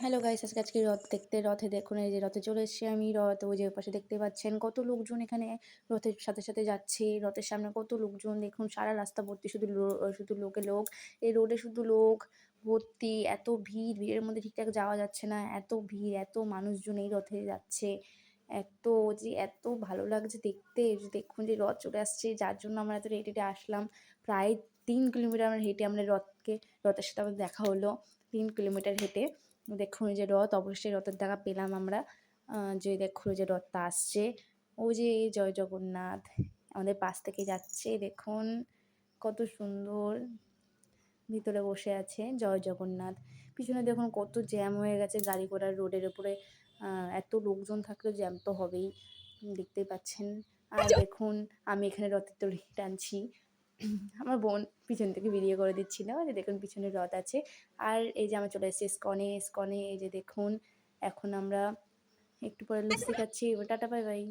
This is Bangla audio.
হ্যালো গাইস, আজকে রথ দেখতে। রথে দেখুন, এই যে রথে চলে এসেছি আমি। রথ ওই যে ওপাশে দেখতে পাচ্ছেন কত লোকজন এখানে রথের সাথে সাথে যাচ্ছে। রথের সামনে কত লোকজন দেখুন, সারা রাস্তা ভর্তি শুধু শুধু লোকে লোক। এই রোডে শুধু লোক ভর্তি, এত ভিড়, ভিড়ের মধ্যে ঠিকঠাক যাওয়া যাচ্ছে না, এত ভিড়, এত মানুষজন এই রথে যাচ্ছে। এত এত ভালো লাগছে দেখতে, যে দেখুন যে রথ চলে আসছে, যার জন্য আমরা এত হেঁটে হেঁটে আসলাম। প্রায় 3 কিলোমিটার আমরা হেঁটে আমরা রথের সাথে আমাদের দেখা হলো। 3 কিলোমিটার হেঁটে দেখুন এই যে রথ, অবশ্যই রথের দেখা পেলাম আমরা। যে দেখুন যে রথটা আসছে, ওই যে জয় জগন্নাথ আমাদের পাশ থেকে যাচ্ছে দেখুন, কত সুন্দর ভিতরে বসে আছে জয় জগন্নাথ। পিছনে দেখুন কত জ্যাম হয়ে গেছে গাড়ি ঘোড়ার, রোডের উপরে এত লোকজন থাকলে জ্যাম তো হবেই, দেখতেই পাচ্ছেন। আর দেখুন আমি এখানে রথের দড়ি টানছি, আমার বোন পিছন থেকে ভিডিও করে দিচ্ছিল। যে দেখুন পিছনে রথ আছে। আর এই যে আমরা চলে এসেছি ইস্কনে। এই যে দেখুন, এখন আমরা একটু পরে লস্যি খাচ্ছি। Tata, bye bye.